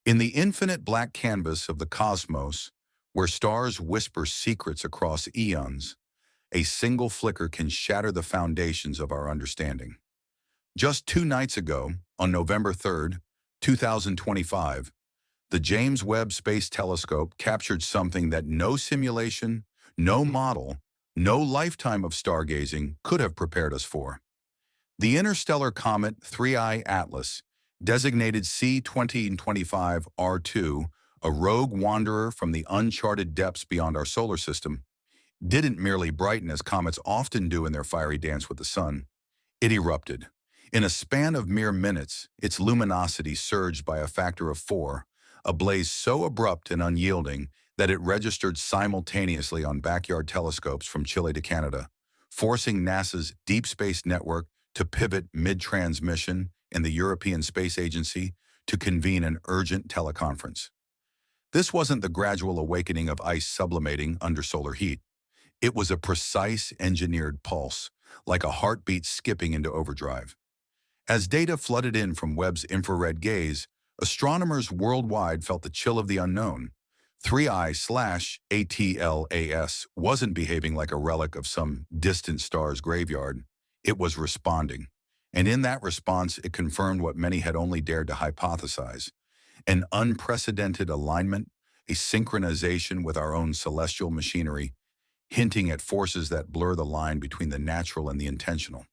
In the infinite black canvas of the cosmos, where stars whisper secrets across eons, a single flicker can shatter the foundations of our understanding. Just 2 nights ago, on November 3rd, 2025, the James Webb Space Telescope captured something that no simulation, no model, no lifetime of stargazing could have prepared us for. The interstellar comet 3I Atlas, designated C-2025 R2, a rogue wanderer from the uncharted depths beyond our solar system, didn't merely brighten as comets often do in their fiery dance with the sun. It erupted. In a span of mere minutes, its luminosity surged by a factor of 4, a blaze so abrupt and unyielding that it registered simultaneously on backyard telescopes from Chile to Canada, forcing NASA's Deep Space Network to pivot mid-transmission and the European Space Agency to convene an urgent teleconference. This wasn't the gradual awakening of ice sublimating under solar heat. It was a precise engineered pulse, like a heartbeat skipping into overdrive. As data flooded in from Webb's infrared gaze, astronomers worldwide felt the chill of the unknown. 3I/ATLAS wasn't behaving like a relic of some distant star's graveyard. It was responding. And in that response, it confirmed what many had only dared to hypothesize: an unprecedented alignment, a synchronization with our own celestial machinery, hinting at forces that blur the line between the natural and the intentional.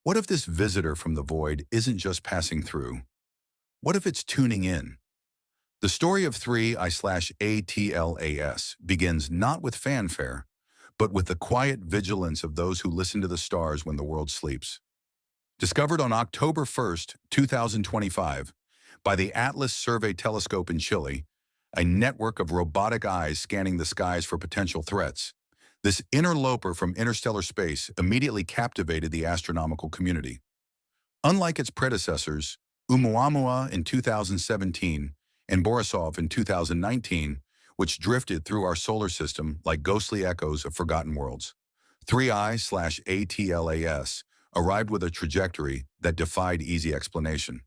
What if this visitor from the void isn't just passing through? What if it's tuning in? The story of 3I/ATLAS begins not with fanfare, but with the quiet vigilance of those who listen to the stars when the world sleeps. Discovered on October 1st, 2025, by the Atlas Survey Telescope in Chile, a network of robotic eyes scanning the skies for potential threats, this interloper from interstellar space immediately captivated the astronomical community. Unlike its predecessors, Oumuamua in 2017 and Borisov in 2019, which drifted through our solar system like ghostly echoes of forgotten worlds, 3I/ATLAS arrived with a trajectory that defied easy explanation.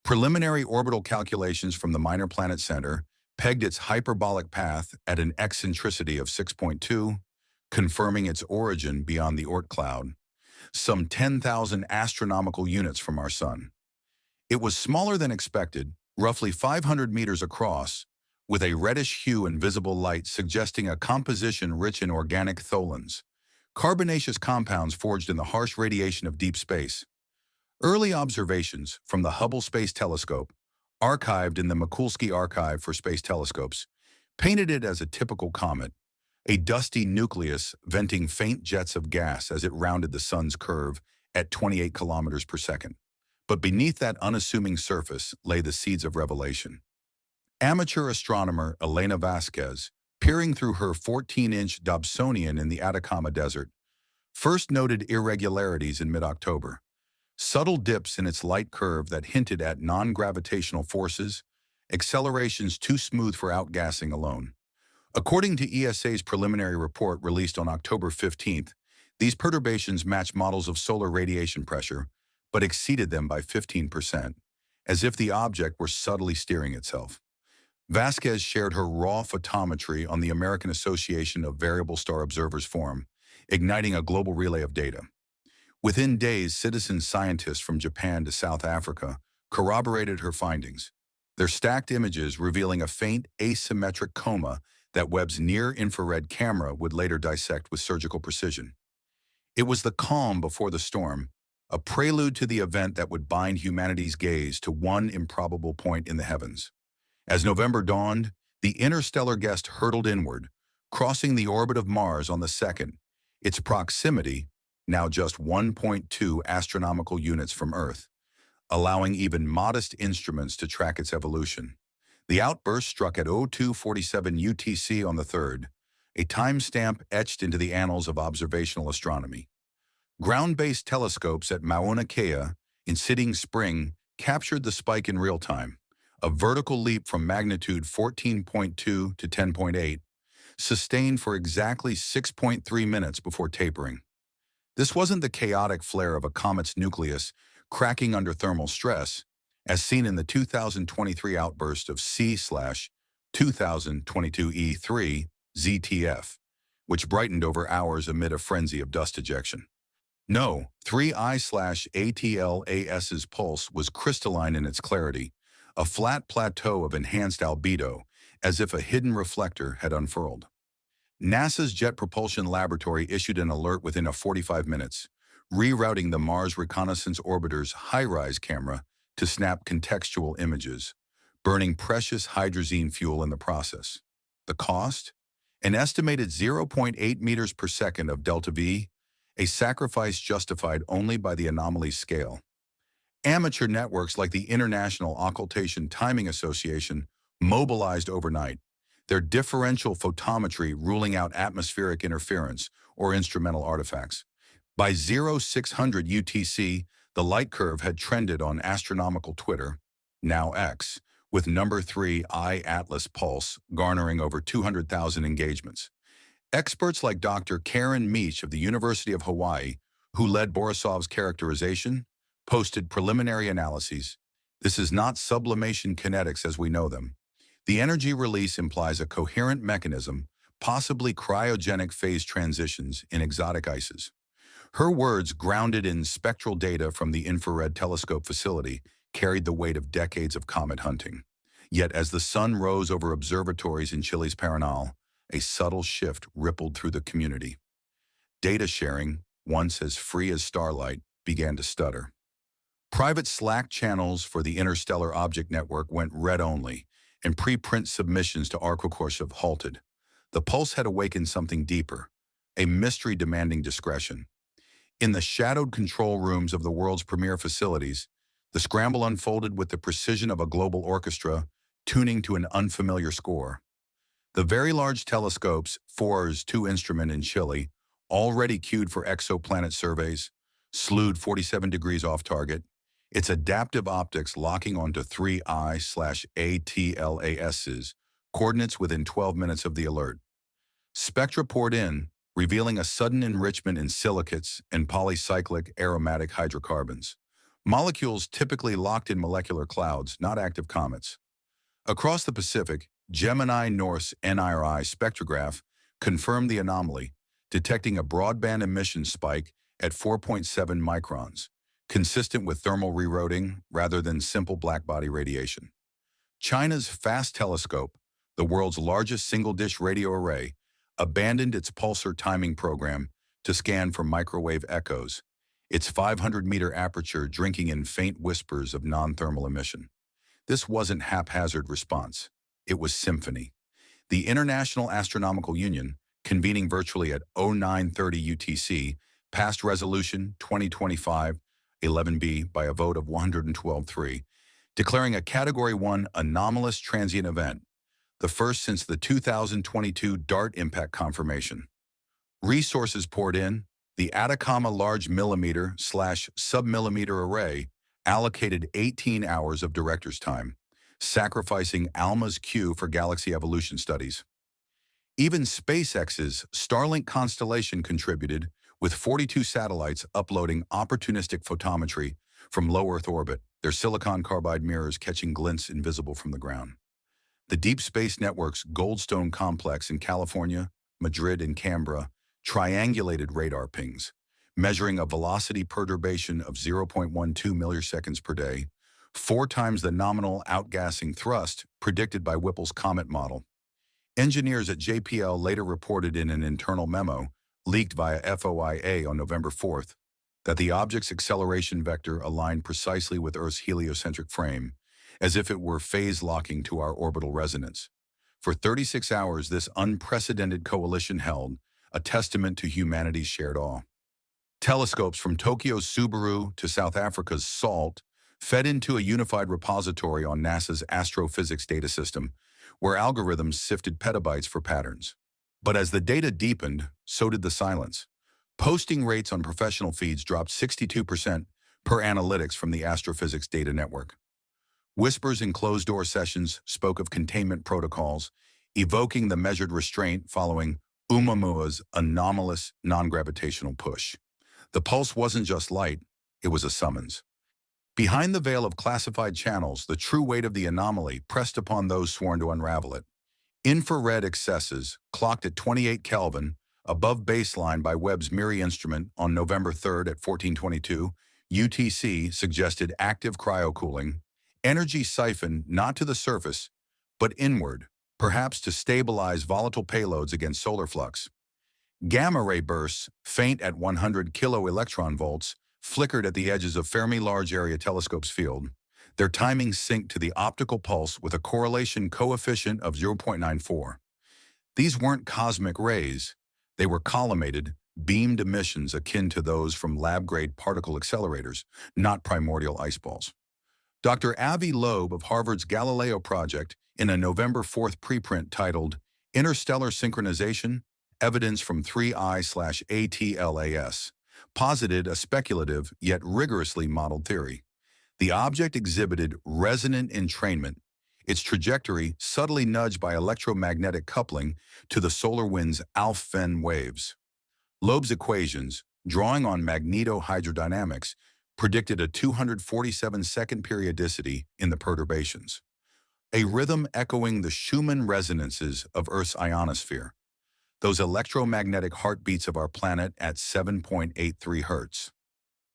Preliminary orbital calculations from the Minor Planet Center pegged its hyperbolic path at an eccentricity of 6.2, confirming its origin beyond the Oort cloud, some 10,000 astronomical units from our sun. It was smaller than expected, roughly 500 meters across, with a reddish hue and visible light suggesting a composition rich in organic tholins, carbonaceous compounds forged in the harsh radiation of deep space. Early observations from the Hubble Space Telescope, archived in the Mikulski Archive for Space Telescopes, painted it as a typical comet, a dusty nucleus venting faint jets of gas as it rounded the sun's curve at 28 kilometers per second. But beneath that unassuming surface lay the seeds of revelation. Amateur astronomer Elena Vasquez, peering through her 14-inch Dobsonian in the Atacama Desert, first noted irregularities in mid-October, subtle dips in its light curve that hinted at non-gravitational forces, accelerations too smooth for outgassing alone. According to ESA's preliminary report released on October 15th, these perturbations match models of solar radiation pressure, but exceeded them by 15%, as if the object were subtly steering itself. Vasquez shared her raw photometry on the American Association of Variable Star Observers forum, igniting a global relay of data. Within days, citizen scientists from Japan to South Africa corroborated her findings, their stacked images revealing a faint asymmetric coma that Webb's near-infrared camera would later dissect with surgical precision. It was the calm before the storm, a prelude to the event that would bind humanity's gaze to one improbable point in the heavens. As November dawned, the interstellar guest hurtled inward, crossing the orbit of Mars on the 2nd, its proximity now just 1.2 astronomical units from Earth, allowing even modest instruments to track its evolution. The outburst struck at 02:47 UTC on the 3rd, a timestamp etched into the annals of observational astronomy. Ground-based telescopes at Mauna Kea in Sitting Spring captured the spike in real time, a vertical leap from magnitude 14.2 to 10.8, sustained for exactly 6.3 minutes before tapering. This wasn't the chaotic flare of a comet's nucleus cracking under thermal stress. as seen in the 2023 outburst of C/2022 E3 ZTF, which brightened over hours amid a frenzy of dust ejection. No, 3I/ATLAS's pulse was crystalline in its clarity, a flat plateau of enhanced albedo, as if a hidden reflector had unfurled. NASA's Jet Propulsion Laboratory issued an alert within 45 minutes, rerouting the Mars Reconnaissance Orbiter's HiRISE camera to snap contextual images, burning precious hydrazine fuel in the process. The cost? An estimated 0.8 meters per second of delta V, a sacrifice justified only by the anomaly's scale. Amateur networks like the International Occultation Timing Association mobilized overnight, their differential photometry ruling out atmospheric interference or instrumental artifacts. By 0600 UTC, the light curve had trended on astronomical Twitter, now X, with number 3 I/Atlas Pulse garnering over 200,000 engagements. Experts like Dr. Karen Meach of the University of Hawaii, who led Borisov's characterization, posted preliminary analyses. This is not sublimation kinetics as we know them. The energy release implies a coherent mechanism, possibly cryogenic phase transitions in exotic ices. Her words, grounded in spectral data from the infrared telescope facility, carried the weight of decades of comet hunting. Yet as the sun rose over observatories in Chile's Paranal, a subtle shift rippled through the community. Data sharing, once as free as starlight, began to stutter. Private Slack channels for the Interstellar Object Network went read-only, and preprint submissions to Arcocourse halted. The pulse had awakened something deeper, a mystery demanding discretion. In the shadowed control rooms of the world's premier facilities, the scramble unfolded with the precision of a global orchestra tuning to an unfamiliar score. The Very Large Telescope's FORS 2 instrument in Chile, already cued for exoplanet surveys, slewed 47 degrees off target, its adaptive optics locking onto 3I/ATLAS's coordinates within 12 minutes of the alert. Spectra poured in, revealing a sudden enrichment in silicates and polycyclic aromatic hydrocarbons, molecules typically locked in molecular clouds, not active comets. Across the Pacific, Gemini North's NIRI spectrograph confirmed the anomaly, detecting a broadband emission spike at 4.7 microns, consistent with thermal rerouting rather than simple blackbody radiation. China's FAST telescope, the world's largest single-dish radio array, abandoned its pulsar timing program to scan for microwave echoes, its 500-meter aperture drinking in faint whispers of non-thermal emission. This wasn't haphazard response. It was symphony. The International Astronomical Union, convening virtually at 0930 UTC, passed Resolution 2025-11B by a vote of 112-3, declaring a Category 1 anomalous transient event, the first since the 2022 DART impact confirmation. Resources poured in. The Atacama Large Millimeter/Submillimeter Array allocated 18 hours of director's time, sacrificing ALMA's queue for galaxy evolution studies. Even SpaceX's Starlink constellation contributed, with 42 satellites uploading opportunistic photometry from low Earth orbit, their silicon carbide mirrors catching glints invisible from the ground. The Deep Space Network's Goldstone complex in California, Madrid, and Canberra triangulated radar pings, measuring a velocity perturbation of 0.12 milliseconds per day, 4 times the nominal outgassing thrust predicted by Whipple's Comet model. Engineers at JPL later reported in an internal memo, leaked via FOIA on November 4th, that the object's acceleration vector aligned precisely with Earth's heliocentric frame, as if it were phase-locking to our orbital resonance. For 36 hours, this unprecedented coalition held, a testament to humanity's shared awe. Telescopes from Tokyo's Subaru to South Africa's SALT fed into a unified repository on NASA's astrophysics data system, where algorithms sifted petabytes for patterns. But as the data deepened, so did the silence. Posting rates on professional feeds dropped 62% per analytics from the Astrophysics Data Network. Whispers in closed-door sessions spoke of containment protocols, evoking the measured restraint following Oumuamua's anomalous non-gravitational push. The pulse wasn't just light, it was a summons. Behind the veil of classified channels, the true weight of the anomaly pressed upon those sworn to unravel it. Infrared excesses, clocked at 28 Kelvin, above baseline by Webb's MIRI instrument on November 3rd at 1422, UTC suggested active cryocooling, energy siphoned not to the surface, but inward, perhaps to stabilize volatile payloads against solar flux. Gamma-ray bursts, faint at 100 kiloelectron-volts, flickered at the edges of Fermi Large Area Telescope's field. Their timing synced to the optical pulse with a correlation coefficient of 0.94. These weren't cosmic rays. They were collimated, beamed emissions akin to those from lab-grade particle accelerators, not primordial ice balls. Dr. Avi Loeb of Harvard's Galileo Project, in a November 4th preprint titled Interstellar Synchronization, Evidence from 3I/ATLAS, posited a speculative yet rigorously modeled theory. The object exhibited resonant entrainment, its trajectory subtly nudged by electromagnetic coupling to the solar wind's Alphen waves. Loeb's equations, drawing on magnetohydrodynamics, predicted a 247-second periodicity in the perturbations, a rhythm echoing the Schumann resonances of Earth's ionosphere, those electromagnetic heartbeats of our planet at 7.83 Hertz.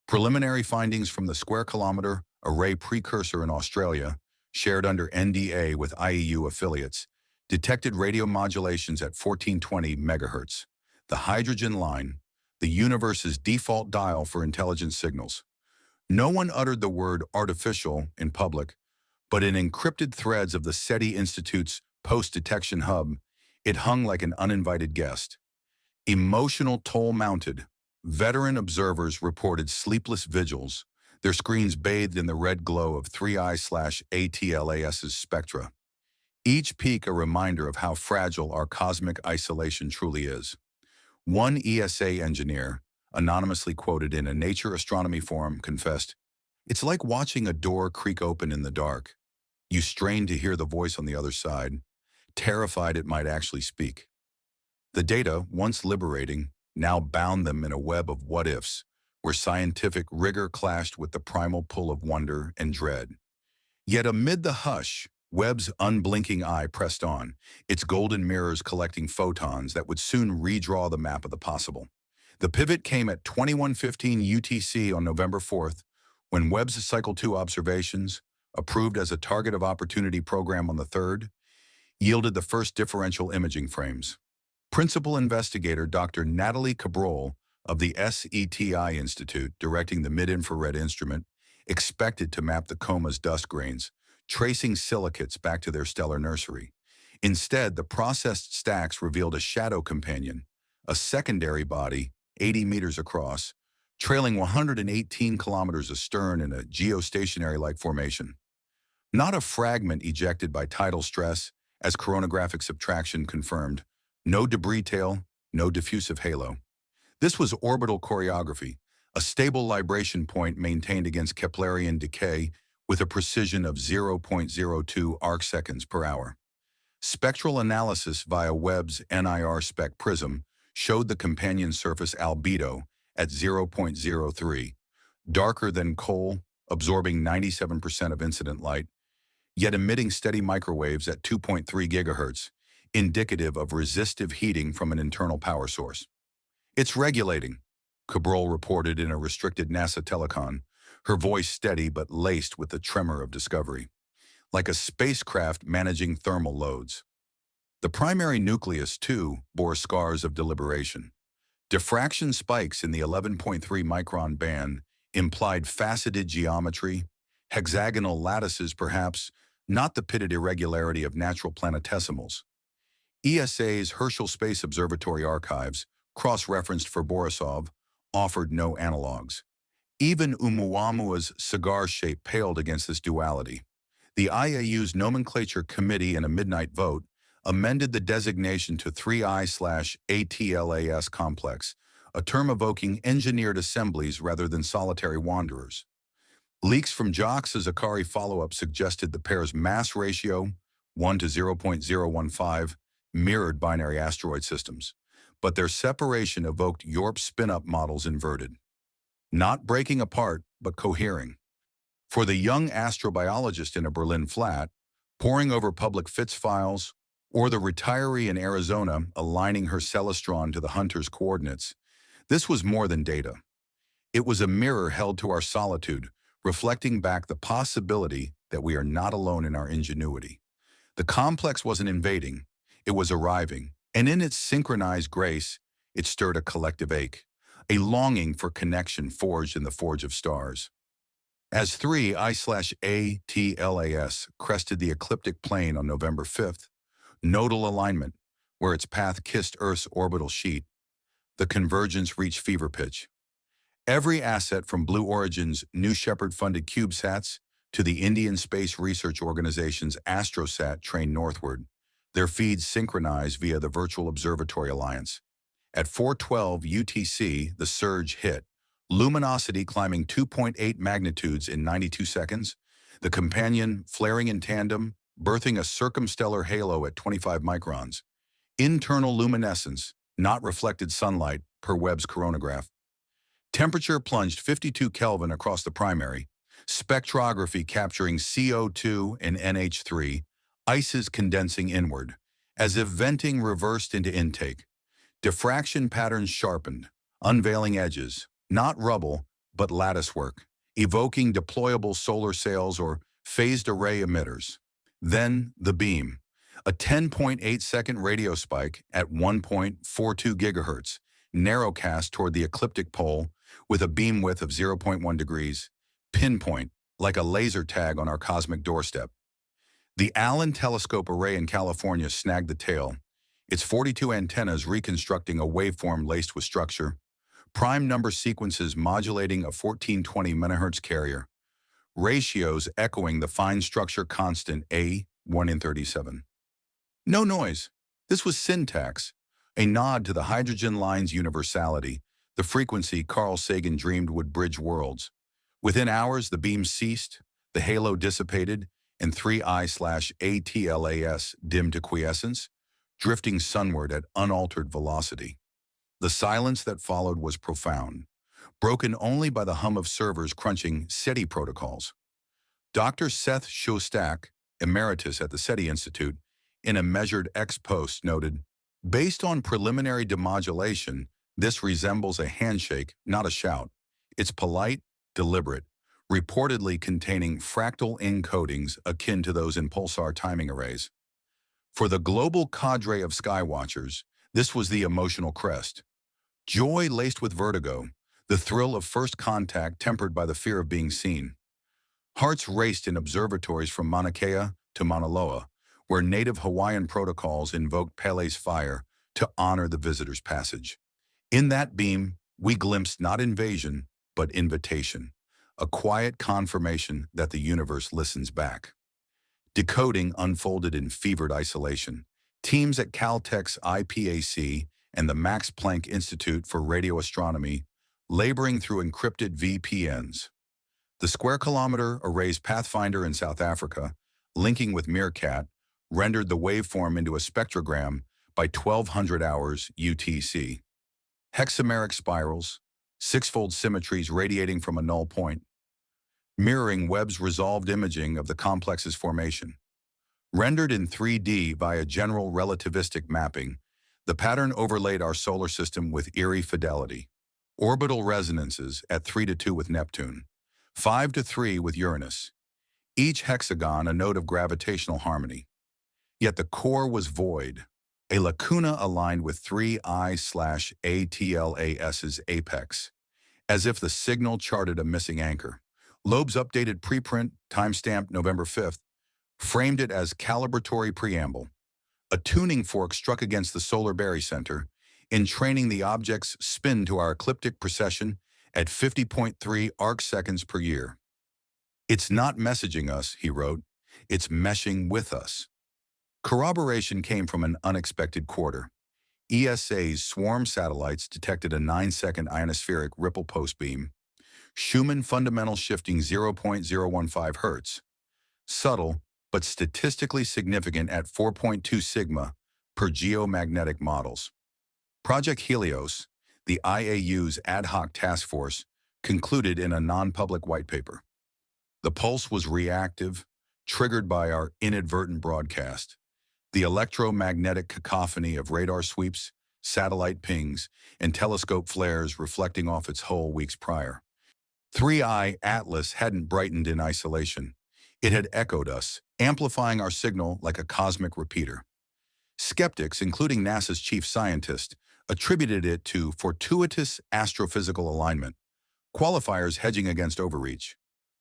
Preliminary findings from the Square Kilometre Array Precursor in Australia, shared under NDA with IEU affiliates, detected radio modulations at 1420 MHz, the hydrogen line, the universe's default dial for intelligence signals. No one uttered the word artificial in public, but in encrypted threads of the SETI Institute's post-detection hub, it hung like an uninvited guest. Emotional toll mounted, veteran observers reported sleepless vigils, their screens bathed in the red glow of 3I/ATLAS's spectra. Each peak a reminder of how fragile our cosmic isolation truly is. One ESA engineer, anonymously quoted in a Nature Astronomy forum, confessed, "It's like watching a door creak open in the dark. You strain to hear the voice on the other side, terrified it might actually speak." The data, once liberating, now bound them in a web of what-ifs, where scientific rigor clashed with the primal pull of wonder and dread. Yet amid the hush, Webb's unblinking eye pressed on, its golden mirrors collecting photons that would soon redraw the map of the possible. The pivot came at 21:15 UTC on November 4th, when Webb's Cycle 2 observations, approved as a Target of Opportunity program on the 3rd, yielded the first differential imaging frames. Principal investigator Dr. Natalie Cabrol of the SETI Institute, directing the mid-infrared instrument, expected to map the coma's dust grains, tracing silicates back to their stellar nursery. Instead, the processed stacks revealed a shadow companion, a secondary body, 80 meters across, trailing 118 kilometers astern in a geostationary-like formation. Not a fragment ejected by tidal stress, as coronagraphic subtraction confirmed, no debris tail, no diffusive halo. This was orbital choreography, a stable libration point maintained against Keplerian decay with a precision of 0.02 arcseconds per hour. Spectral analysis via Webb's NIR spec prism showed the companion surface albedo at 0.03, darker than coal, absorbing 97% of incident light, yet emitting steady microwaves at 2.3 gigahertz, indicative of resistive heating from an internal power source. "It's regulating," Cabrol reported in a restricted NASA telecon, her voice steady but laced with the tremor of discovery, like a spacecraft managing thermal loads. The primary nucleus, too, bore scars of deliberation. Diffraction spikes in the 11.3 micron band implied faceted geometry, hexagonal lattices perhaps, not the pitted irregularity of natural planetesimals. ESA's Herschel Space Observatory archives, cross-referenced for Borisov, offered no analogs. Even Oumuamua's cigar shape paled against this duality. The IAU's nomenclature committee, in a midnight vote, amended the designation to 3I/ATLAS complex, a term evoking engineered assemblies rather than solitary wanderers. Leaks from JWST's Akari follow-up suggested the pair's mass ratio, 1 to 0.015, mirrored binary asteroid systems, but their separation evoked Yorp spin-up models inverted. Not breaking apart, but cohering. For the young astrobiologist in a Berlin flat, poring over public FITS files, or the retiree in Arizona aligning her celestron to the hunter's coordinates, this was more than data. It was a mirror held to our solitude, reflecting back the possibility that we are not alone in our ingenuity. The complex wasn't invading, it was arriving, and in its synchronized grace, it stirred a collective ache, a longing for connection forged in the forge of stars. As 3I/ATLAS crested the ecliptic plane on November 5th, nodal alignment, where its path kissed Earth's orbital sheet, the convergence reached fever pitch. Every asset from Blue Origin's New Shepard-funded CubeSats to the Indian Space Research Organization's AstroSat trained northward, their feeds synchronized via the Virtual Observatory Alliance. At 4:12 UTC, the surge hit, luminosity climbing 2.8 magnitudes in 92 seconds, the companion flaring in tandem, birthing a circumstellar halo at 25 microns. Internal luminescence, not reflected sunlight, per Webb's coronagraph. Temperature plunged 52 Kelvin across the primary, spectrography capturing CO2 and NH3, ices condensing inward, as if venting reversed into intake. Diffraction patterns sharpened, unveiling edges, not rubble, but latticework, evoking deployable solar sails or phased array emitters. Then the beam, a 10.8-second radio spike at 1.42 gigahertz, narrowcast toward the ecliptic pole with a beam width of 0.1 degrees, pinpoint, like a laser tag on our cosmic doorstep. The Allen Telescope Array in California snagged the tail, its 42 antennas reconstructing a waveform laced with structure, prime number sequences modulating a 1420 MHz carrier, ratios echoing the fine structure constant A, 1 in 37. No noise. This was syntax, a nod to the hydrogen line's universality, the frequency Carl Sagan dreamed would bridge worlds. Within hours, the beam ceased, the halo dissipated, and 3I/ATLAS dimmed to quiescence, drifting sunward at unaltered velocity. The silence that followed was profound, broken only by the hum of servers crunching SETI protocols. Dr. Seth Shostak, emeritus at the SETI Institute, in a measured ex post noted, "Based on preliminary demodulation, this resembles a handshake, not a shout. It's polite, deliberate, reportedly containing fractal encodings akin to those in pulsar timing arrays." For the global cadre of skywatchers, this was the emotional crest. Joy laced with vertigo, the thrill of first contact tempered by the fear of being seen. Hearts raced in observatories from Mauna Kea to Mauna Loa, where native Hawaiian protocols invoked Pele's fire to honor the visitor's passage. In that beam, we glimpsed not invasion, but invitation, a quiet confirmation that the universe listens back. Decoding unfolded in fevered isolation. Teams at Caltech's IPAC and the Max Planck Institute for Radio Astronomy laboring through encrypted VPNs. The Square Kilometer Array's Pathfinder in South Africa, linking with Meerkat, rendered the waveform into a spectrogram by 1200 hours UTC. Hexameric spirals, six-fold symmetries radiating from a null point, mirroring Webb's resolved imaging of the complex's formation. Rendered in 3D via general relativistic mapping, the pattern overlaid our solar system with eerie fidelity. Orbital resonances at 3:2 with Neptune, 5:3 with Uranus. Each hexagon a note of gravitational harmony. Yet the core was void, a lacuna aligned with 3I/ATLAS's apex, as if the signal charted a missing anchor. Loeb's updated preprint, timestamped November 5th, framed it as calibratory preamble. A tuning fork struck against the solar barycenter, entraining the object's spin to our ecliptic precession at 50.3 arcseconds per year. "It's not messaging us," he wrote, "it's meshing with us." Corroboration came from an unexpected quarter. ESA's swarm satellites detected a 9-second ionospheric ripple post beam, Schumann fundamental shifting 0.015 Hz, subtle but statistically significant at 4.2 sigma per geomagnetic models. Project Helios, the IAU's ad hoc task force, concluded in a non-public white paper. The pulse was reactive, triggered by our inadvertent broadcast. The electromagnetic cacophony of radar sweeps, satellite pings, and telescope flares reflecting off its hull weeks prior. 3i Atlas hadn't brightened in isolation. It had echoed us, amplifying our signal like a cosmic repeater. Skeptics, including NASA's chief scientist, attributed it to fortuitous astrophysical alignment, qualifiers hedging against overreach.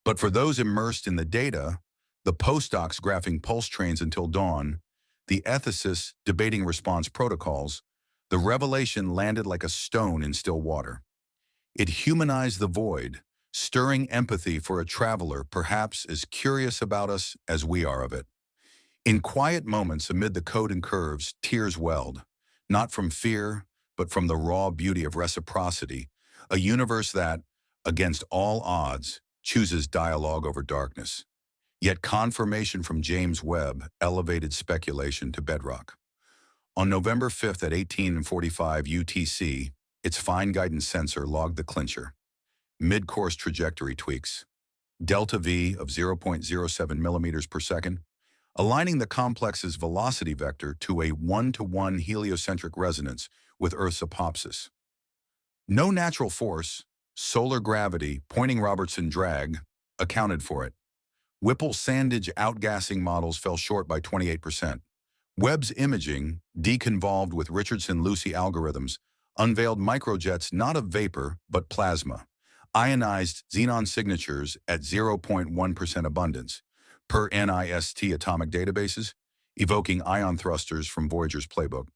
But for those immersed in the data, the postdocs graphing pulse trains until dawn, the ethicists debating response protocols, the revelation landed like a stone in still water. It humanized the void, stirring empathy for a traveler perhaps as curious about us as we are of it. In quiet moments amid the code and curves, tears welled, not from fear, but from the raw beauty of reciprocity, a universe that, against all odds, chooses dialogue over darkness. Yet confirmation from James Webb elevated speculation to bedrock. On November 5th at 18:45 UTC, its fine guidance sensor logged the clincher. Mid-course trajectory tweaks. Delta V of 0.07 millimeters per second, aligning the complex's velocity vector to a 1-to-1 heliocentric resonance with Earth's apopsis. No natural force, solar gravity, Poynting-Robertson drag, accounted for it. Whipple-Sandage outgassing models fell short by 28%. Webb's imaging, deconvolved with Richardson-Lucy algorithms, unveiled microjets not of vapor but plasma, ionized xenon signatures at 0.1% abundance, per NIST atomic databases, evoking ion thrusters from Voyager's playbook.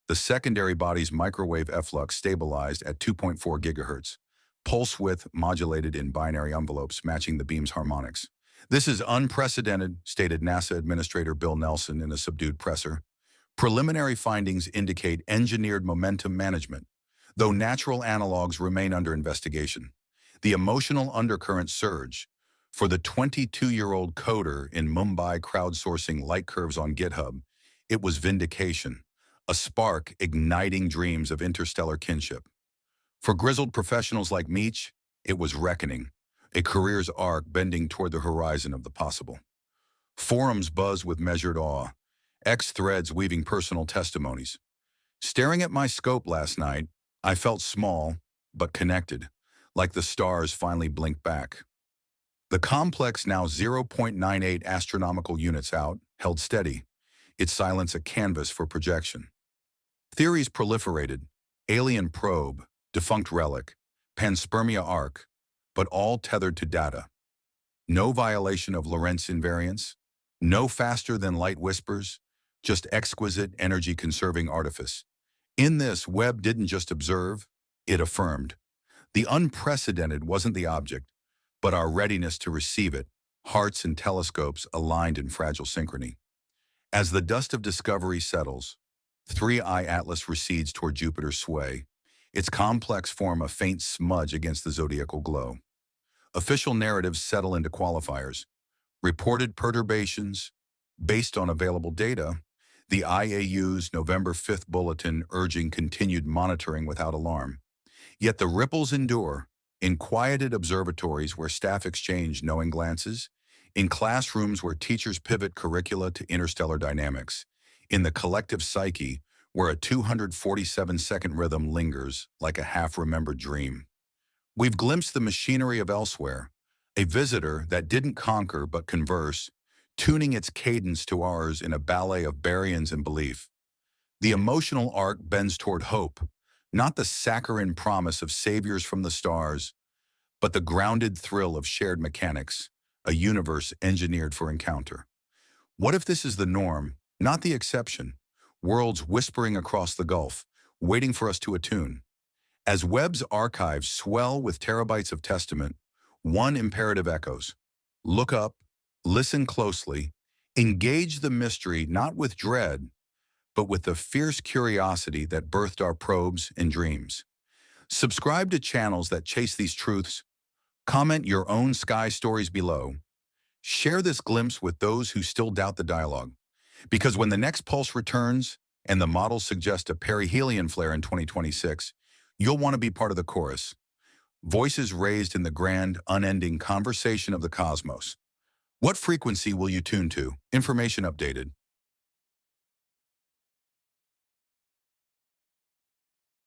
The secondary body's microwave efflux stabilized at 2.4 gigahertz, pulse width modulated in binary envelopes matching the beam's harmonics. This is unprecedented, stated NASA Administrator Bill Nelson in a subdued presser. Preliminary findings indicate engineered momentum management, though natural analogs remain under investigation. The emotional undercurrent surge. For the 22-year-old coder in Mumbai crowdsourcing light curves on GitHub, it was vindication, a spark igniting dreams of interstellar kinship. For grizzled professionals like Meech, it was reckoning, a career's arc bending toward the horizon of the possible. Forums buzz with measured awe, X-threads weaving personal testimonies. Staring at my scope last night, I felt small, but connected, like the stars finally blinked back. The complex, now 0.98 astronomical units out, held steady, its silence a canvas for projection. Theories proliferated: alien probe, defunct relic, panspermia arc, but all tethered to data. No violation of Lorentz invariance, no faster-than-light whispers, just exquisite energy-conserving artifice. In this, Webb didn't just observe, it affirmed. The unprecedented wasn't the object, but our readiness to receive it, hearts and telescopes aligned in fragile synchrony. As the dust of discovery settles, 3i Atlas recedes toward Jupiter's sway, its complex form a faint smudge against the zodiacal glow. Official narratives settle into qualifiers. Reported perturbations, based on available data, the IAU's November 5th bulletin urging continued monitoring without alarm. Yet the ripples endure, in quieted observatories where staff exchange knowing glances, in classrooms where teachers pivot curricula to interstellar dynamics, in the collective psyche where a 247-second rhythm lingers like a half-remembered dream. We've glimpsed the machinery of elsewhere, a visitor that didn't conquer but converse, tuning its cadence to ours in a ballet of baryons and belief. The emotional arc bends toward hope, not the saccharine promise of saviors from the stars, but the grounded thrill of shared mechanics, a universe engineered for encounter. What if this is the norm, not the exception? Worlds whispering across the gulf, waiting for us to attune. As Webb's archives swell with terabytes of testament, one imperative echoes: look up, listen closely, engage the mystery not with dread, but with the fierce curiosity that birthed our probes and dreams. Subscribe to channels that chase these truths. Comment your own sky stories below. Share this glimpse with those who still doubt the dialogue. Because when the next pulse returns and the models suggest a perihelion flare in 2026, you'll want to be part of the chorus. voices raised in the grand, unending conversation of the cosmos. What frequency will you tune to? Information updated.